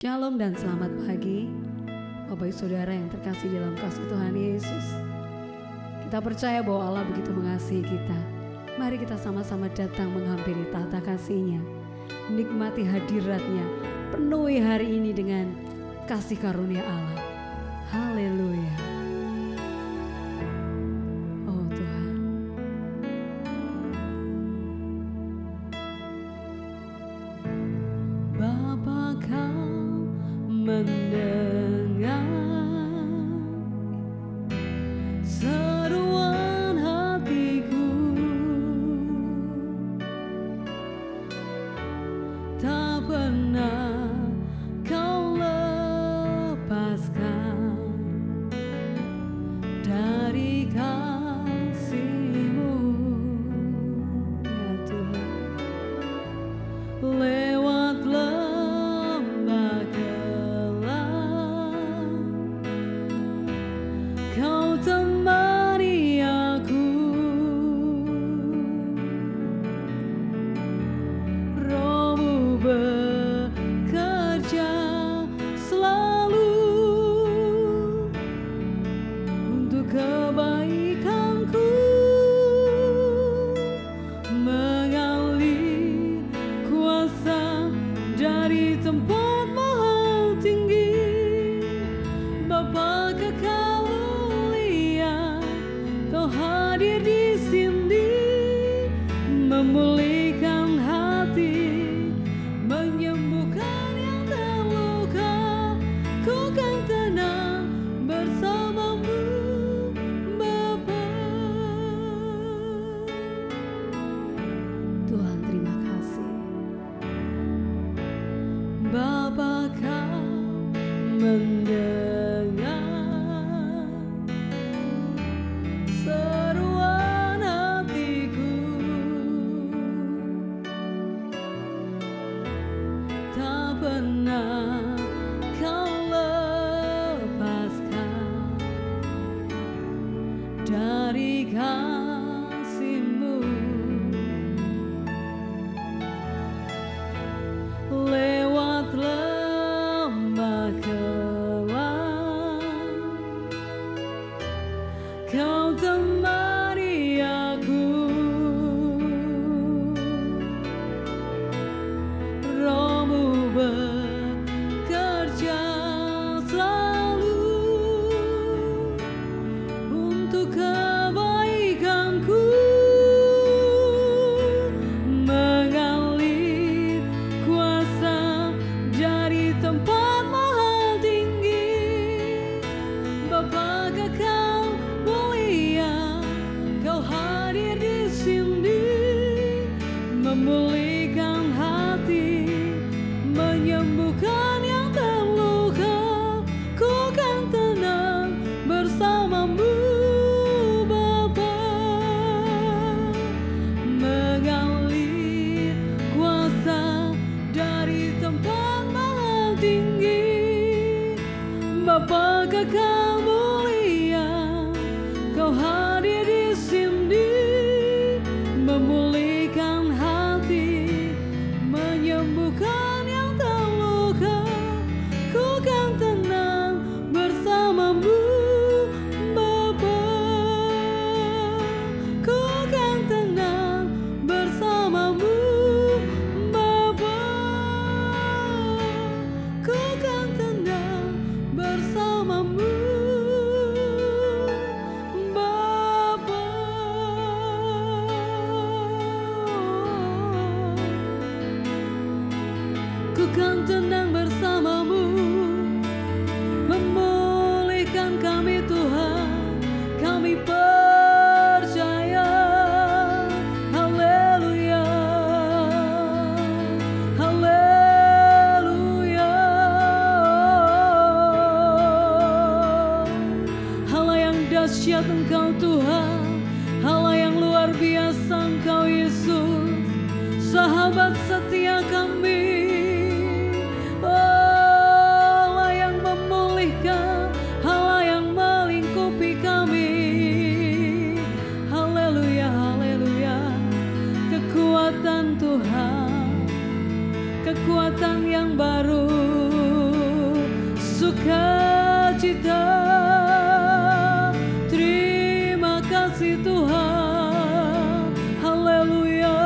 Shalom dan selamat pagi Bapak Ibu Saudara yang terkasih dalam kasih Tuhan Yesus. Kita percaya bahwa Allah begitu mengasihi kita. Mari kita sama-sama datang menghampiri tahta kasih-Nya, nikmati hadirat-Nya, penuhi hari ini dengan kasih karunia Allah. Haleluya. Oh Tuhan, Bapa Kau mendengar seruan hatiku, tak pernah Kau lepaskan dari kasih-Mu, ya Tuhan. Lewat lembah gelap Kau temani aku, Roh-Mu bekerja selalu untuk kebaikanku, mengalir kuasa dari tempat maha tinggi. Bapa kekal mulia, Kau hadir di sini, memulihkan hati, menyembuhkan yang terluka. Ku kan tenang bersama-Mu, Bapa. Tuhan, terima kasih. Bapa Kau mendengar seruan hatiku, tak pernah Kau lepaskan dari kasih-Mu. Lewat lembah gelap Kau temani aku, Roh-Mu bekerja selalu untuk kebaikanku, mengalir kuasa dari tempat maha tinggi. Bapa kekal mulia, Kau hadir di sini, memulihkan hati, menyembuhkan yang terluka. Ku kan tenang bersama-Mu, Bapa, mengalir kuasa dari tempat maha tinggi. Bapa kekal mulia, Kau hadir di sini, memulihkan hati, menyembuhkan yang terluka. Ku kan tenang bersama-Mu, Bapa. Ku kan tenang bersama-Mu, Bapa. Ku kan tenang bersama-Mu, Bapa. Ku kan tenang bersama-Mu, memulihkan kami Tuhan, kami percaya. Haleluya, haleluya. Allah yang dahsyat Engkau Tuhan, Allah yang luar biasa Engkau Yesus, sahabat setia kami. Allah yang memulihkan, Allah yang melingkupi kami. Haleluya, haleluya. Kekuatan Tuhan, kekuatan yang baru. sukacita. Terima kasih Tuhan. Haleluya,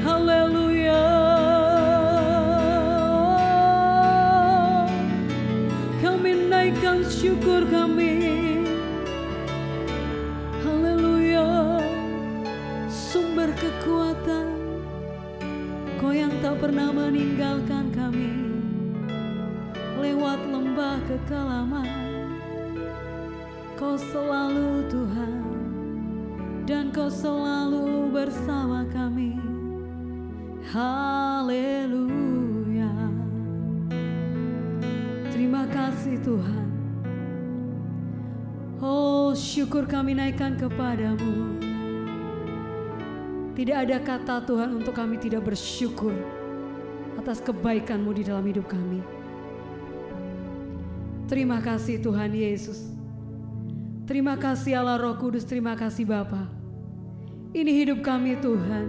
haleluya. Kami naikkan syukur kami. Haleluya. Sumber kekuatan, Kau yang tak pernah meninggalkan kami lewat lembah kekelaman. Kau selalu Tuhan, dan Kau selalu bersama kami. Haleluya. Terima kasih Tuhan. Oh, syukur kami naikkan kepadamu. Tidak ada kata Tuhan untuk kami tidak bersyukur atas kebaikan-Mu di dalam hidup kami. Terima kasih Tuhan Yesus. Terima kasih Allah Roh Kudus, terima kasih Bapa. Ini hidup kami Tuhan.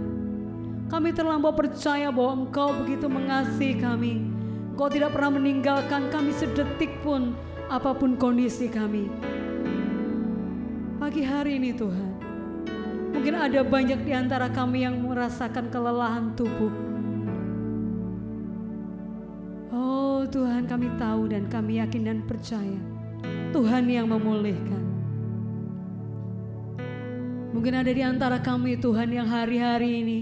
Kami terlampau percaya bahwa Engkau begitu mengasihi kami. Engkau tidak pernah meninggalkan kami sedetik pun, apapun kondisi kami. Pagi hari ini Tuhan, mungkin ada banyak di antara kami yang merasakan kelelahan tubuh. Oh Tuhan, kami tahu dan kami yakin dan percaya Tuhan yang memulihkan. Mungkin ada di antara kami Tuhan yang hari-hari ini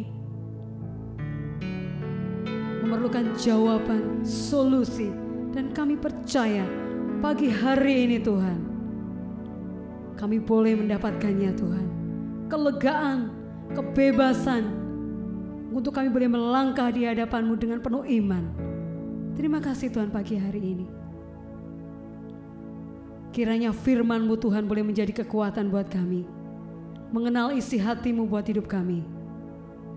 memerlukan jawaban, solusi, dan kami percaya pagi hari ini Tuhan, kami boleh mendapatkannya Tuhan. Kelegaan, kebebasan untuk kami boleh melangkah di hadapan-Mu dengan penuh iman. Terima kasih Tuhan pagi hari ini. Kiranya firman-Mu Tuhan boleh menjadi kekuatan buat kami, mengenal isi hati-Mu buat hidup kami,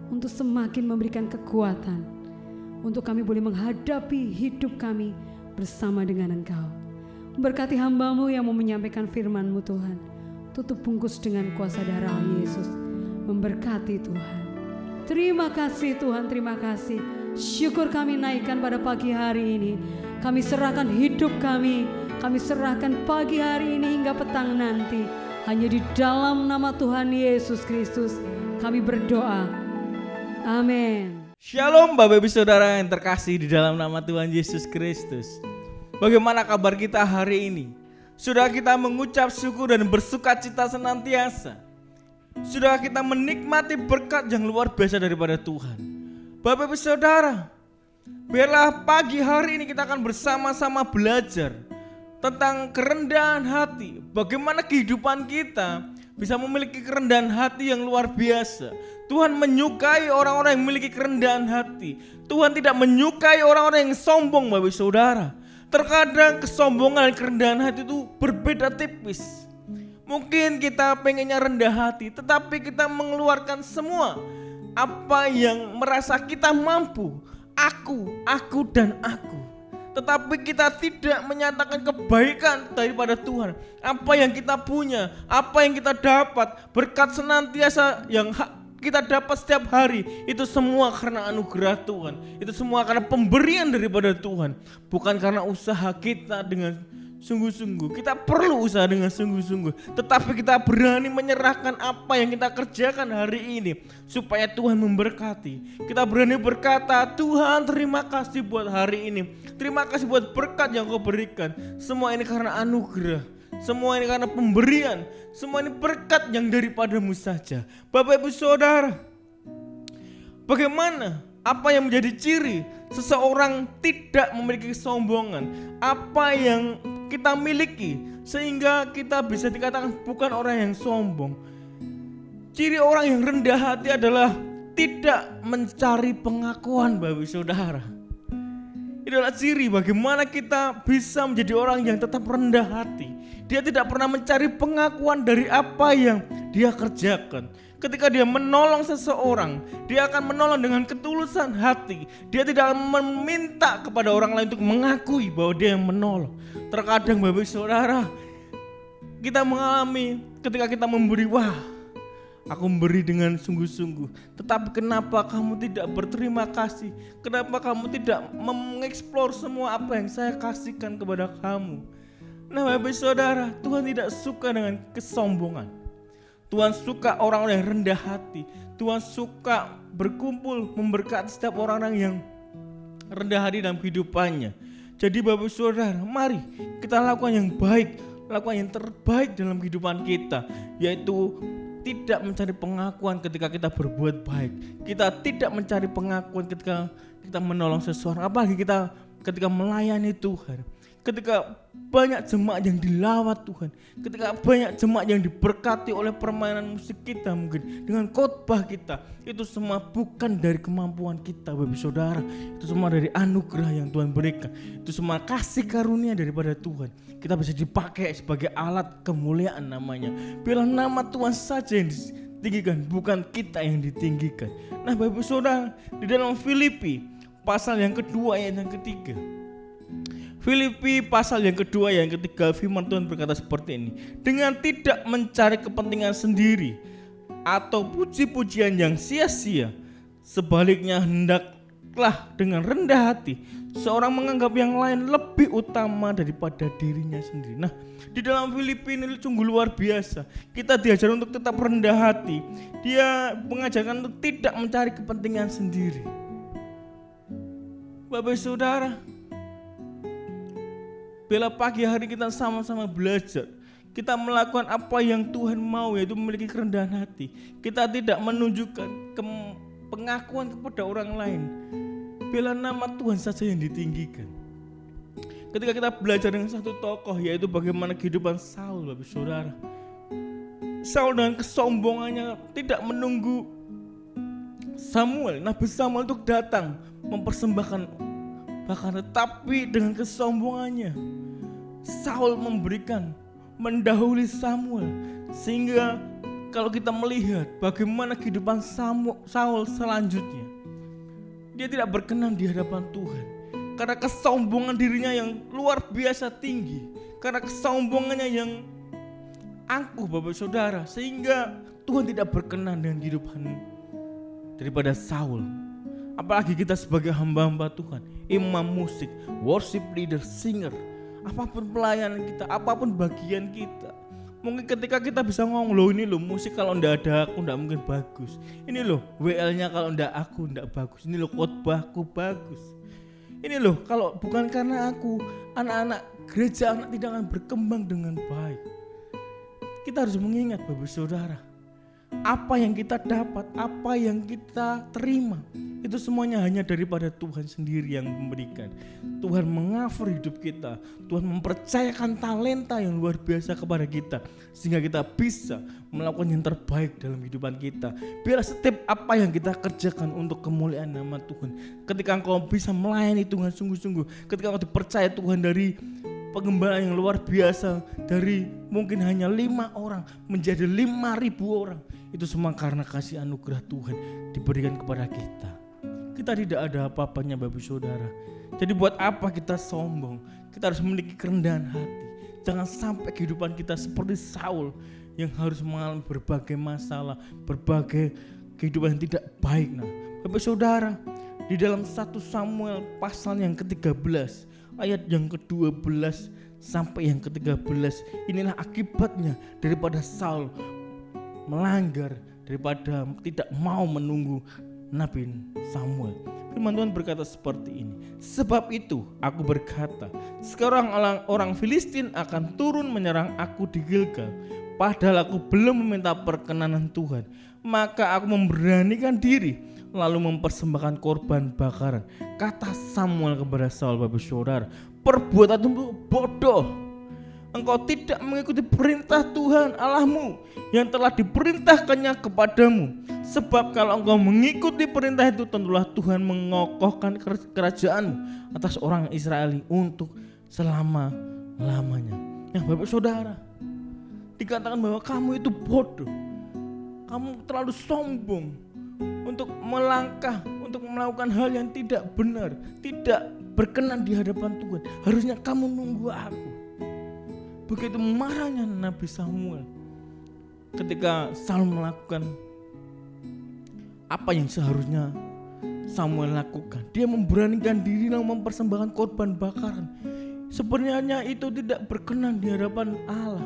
untuk semakin memberikan kekuatan, untuk kami boleh menghadapi hidup kami bersama dengan Engkau. Berkati hamba-Mu yang mau menyampaikan firman-Mu Tuhan. Tutup bungkus dengan kuasa darah Yesus. Memberkati Tuhan. Terima kasih Tuhan, terima kasih. Syukur kami naikkan pada pagi hari ini. Kami serahkan hidup kami. Kami serahkan pagi hari ini hingga petang nanti. Hanya di dalam nama Tuhan Yesus Kristus kami berdoa. Amin. Shalom Bapak Ibu Saudara yang terkasih di dalam nama Tuhan Yesus Kristus. Bagaimana kabar kita hari ini? Sudah kita mengucap syukur dan bersuka cita senantiasa? Sudah kita menikmati berkat yang luar biasa daripada Tuhan? Bapak Ibu Saudara, biarlah pagi hari ini kita akan bersama-sama belajar tentang kerendahan hati. Bagaimana kehidupan kita bisa memiliki kerendahan hati yang luar biasa. Tuhan menyukai orang-orang yang memiliki kerendahan hati. Tuhan tidak menyukai orang-orang yang sombong Bapak Ibu Saudara. Terkadang kesombongan dan kerendahan hati itu berbeda tipis. Mungkin kita pengennya rendah hati, tetapi kita mengeluarkan semua apa yang merasa kita mampu. Aku dan aku. Tetapi kita tidak menyatakan kebaikan daripada Tuhan. Apa yang kita punya, apa yang kita dapat, berkat senantiasa yang kita dapat setiap hari, itu semua karena anugerah Tuhan. Itu semua karena pemberian daripada Tuhan, bukan karena usaha kita dengan sungguh-sungguh. Kita perlu usaha dengan sungguh-sungguh, tetapi kita berani menyerahkan apa yang kita kerjakan hari ini supaya Tuhan memberkati. Kita berani berkata, Tuhan terima kasih buat hari ini. Terima kasih buat berkat yang Kau berikan. Semua ini karena anugerah, semua ini karena pemberian, semua ini berkat yang daripada-Mu saja. Bapak Ibu Saudara, bagaimana? Apa yang menjadi ciri seseorang tidak memiliki kesombongan? Apa yang kita miliki sehingga kita bisa dikatakan bukan orang yang sombong? Ciri orang yang rendah hati adalah tidak mencari pengakuan, Bapak Ibu Saudara. Itulah ciri bagaimana kita bisa menjadi orang yang tetap rendah hati. Dia tidak pernah mencari pengakuan dari apa yang dia kerjakan. Ketika dia menolong seseorang, dia akan menolong dengan ketulusan hati. Dia tidak meminta kepada orang lain untuk mengakui bahwa dia yang menolong. Terkadang Bapak Saudara, kita mengalami ketika kita memberi, wah Aku memberi dengan sungguh-sungguh. Tetapi kenapa kamu tidak berterima kasih? Kenapa kamu tidak mengeksplor semua apa yang saya kasihkan kepada kamu? Nah, Bapak Saudara, Tuhan tidak suka dengan kesombongan. Tuhan suka orang-orang yang rendah hati. Tuhan suka berkumpul memberkati setiap orang-orang yang rendah hati dalam kehidupannya. Jadi Bapak Saudara, mari kita lakukan yang baik, lakukan yang terbaik dalam kehidupan kita, yaitu tidak mencari pengakuan ketika kita berbuat baik. Kita tidak mencari pengakuan ketika kita menolong seseorang, apalagi kita ketika melayani Tuhan. Ketika banyak jemaat yang dilawat Tuhan, ketika banyak jemaat yang diberkati oleh permainan musik kita, mungkin dengan khotbah kita, itu semua bukan dari kemampuan kita Bapak Saudara. Itu semua dari anugerah yang Tuhan berikan. Itu semua kasih karunia daripada Tuhan. Kita bisa dipakai sebagai alat kemuliaan namanya. Bila nama Tuhan saja yang ditinggikan, bukan kita yang ditinggikan. Nah Bapak Saudara, di dalam Filipi pasal yang kedua ayat yang ketiga, Filipi pasal yang kedua yang ketiga, firman Tuhan berkata seperti ini. Dengan tidak mencari kepentingan sendiri atau puji-pujian yang sia-sia, sebaliknya hendaklah dengan rendah hati seorang menganggap yang lain lebih utama daripada dirinya sendiri. Nah, di dalam Filipi ini sungguh luar biasa. Kita diajar untuk tetap rendah hati. Dia mengajarkan untuk tidak mencari kepentingan sendiri. Bapak Saudara, bila pagi hari kita sama-sama belajar, kita melakukan apa yang Tuhan mau, yaitu memiliki kerendahan hati. Kita tidak menunjukkan pengakuan kepada orang lain. Bila nama Tuhan saja yang ditinggikan. Ketika kita belajar dengan satu tokoh, yaitu bagaimana kehidupan Saul, Bapak Saudara. Saul dengan kesombongannya tidak menunggu Samuel, Nabi Samuel untuk datang mempersembahkan bahkan, tetapi dengan kesombongannya Saul mendahului Samuel. Sehingga kalau kita melihat bagaimana kehidupan Saul selanjutnya, dia tidak berkenan di hadapan Tuhan karena kesombongan dirinya yang luar biasa tinggi, karena kesombongannya yang angkuh Bapak Saudara, sehingga Tuhan tidak berkenan dengan kehidupan daripada Saul. Apalagi kita sebagai hamba-hamba Tuhan, imam musik, worship leader, singer, apapun pelayanan kita, apapun bagian kita. Mungkin ketika kita bisa ngomong, loh ini loh musik kalau ndak ada aku ndak mungkin bagus. Ini loh WL-nya kalau ndak aku ndak bagus. Ini loh khotbahku bagus. Ini loh kalau bukan karena aku, anak-anak gereja tidak akan berkembang dengan baik. Kita harus mengingat Bapak Saudara, apa yang kita dapat, apa yang kita terima, itu semuanya hanya daripada Tuhan sendiri yang memberikan. Tuhan mengcover hidup kita, Tuhan mempercayakan talenta yang luar biasa kepada kita, sehingga kita bisa melakukan yang terbaik dalam kehidupan kita. Biar setiap apa yang kita kerjakan untuk kemuliaan nama Tuhan. Ketika engkau bisa melayani Tuhan sungguh-sungguh, ketika engkau dipercaya Tuhan dari pengembalaan yang luar biasa, dari mungkin hanya 5 orang menjadi 5.000 orang, itu semua karena kasih anugerah Tuhan diberikan kepada kita. Kita tidak ada apa-apanya Bapak Saudara. Jadi buat apa kita sombong? Kita harus memiliki kerendahan hati. Jangan sampai kehidupan kita seperti Saul yang harus mengalami berbagai masalah, berbagai kehidupan yang tidak baik. Nah, Bapak Saudara, di dalam 1 Samuel pasal yang ke-13 ayat yang ke-12 sampai yang ke-13, inilah akibatnya daripada Saul melanggar, daripada tidak mau menunggu Nabi Samuel. Firman Tuhan berkata seperti ini. Sebab itu aku berkata, sekarang orang Filistin akan turun menyerang aku di Gilgal, padahal aku belum meminta perkenanan Tuhan. Maka aku memberanikan diri lalu mempersembahkan korban bakaran. Kata Samuel kepada Saul, Bapak Saudara, perbuatanmu bodoh. Engkau tidak mengikuti perintah Tuhan Allahmu yang telah diperintahkannya kepadamu. Sebab kalau engkau mengikuti perintah itu, tentulah Tuhan mengokohkan kerajaanmu atas orang Israel untuk selama-lamanya. Nah Bapak Saudara, dikatakan bahwa kamu itu bodoh. Kamu terlalu sombong untuk melangkah, untuk melakukan hal yang tidak benar, tidak berkenan di hadapan Tuhan. Harusnya kamu nunggu aku. Begitu marahnya Nabi Samuel, ketika Saul melakukan apa yang seharusnya Samuel lakukan. Dia memberanikan diri dan mempersembahkan korban bakaran. Sebenarnya itu tidak berkenan di hadapan Allah.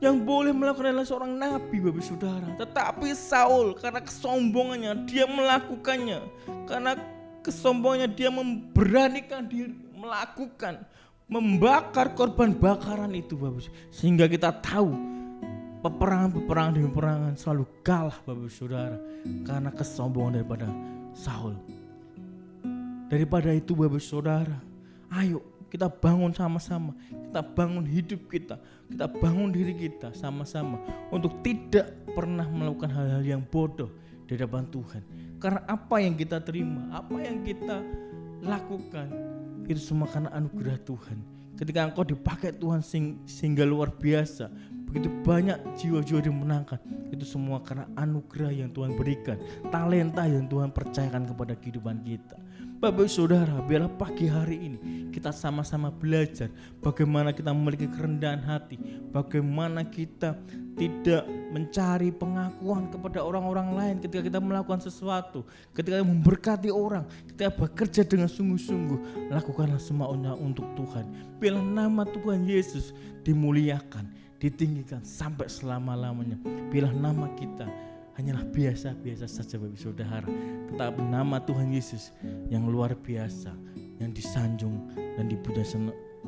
Yang boleh melakukan adalah seorang nabi, Bapak Saudara. Tetapi Saul karena kesombongannya dia melakukannya. Karena kesombongannya dia memberanikan diri melakukan, membakar korban bakaran itu, Bapak. Sehingga kita tahu peperangan demi peperangan selalu kalah, Bapak Saudara, karena kesombongan daripada Saul. Daripada itu, Bapak Saudara, ayo kita bangun sama-sama, kita bangun hidup kita bangun diri kita sama-sama untuk tidak pernah melakukan hal-hal yang bodoh di hadapan Tuhan. Karena apa yang kita terima, apa yang kita lakukan, itu semua karena anugerah Tuhan. Ketika engkau dipakai Tuhan sehingga luar biasa, begitu banyak jiwa-jiwa dimenangkan, itu semua karena anugerah yang Tuhan berikan, talenta yang Tuhan percayakan kepada kehidupan kita. Bapak Saudara, biarlah pagi hari ini kita sama-sama belajar bagaimana kita memiliki kerendahan hati, bagaimana kita tidak mencari pengakuan kepada orang-orang lain ketika kita melakukan sesuatu, ketika memberkati orang, ketika bekerja dengan sungguh-sungguh, lakukanlah semuanya untuk Tuhan. Biarlah nama Tuhan Yesus dimuliakan, ditinggikan sampai selama-lamanya. Biarlah nama kita hanyalah biasa-biasa saja, Bapak Saudara, tetapi nama Tuhan Yesus yang luar biasa, yang disanjung dan dipuja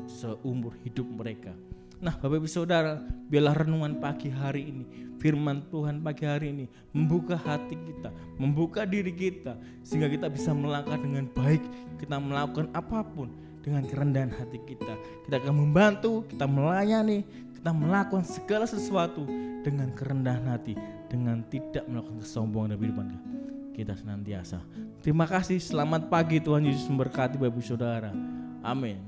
seumur hidup mereka. Nah, Bapak Ibu Saudara, biarlah renungan pagi hari ini, firman Tuhan pagi hari ini membuka hati kita, membuka diri kita, sehingga kita bisa melangkah dengan baik. Kita melakukan apapun dengan kerendahan hati kita. Kita akan membantu, kita melayani, kita melakukan segala sesuatu dengan kerendahan hati, dengan tidak melakukan kesombongan dalam kehidupan kita senantiasa. Terima kasih, selamat pagi, Tuhan Yesus memberkati Bapak Ibu Saudara. Amin.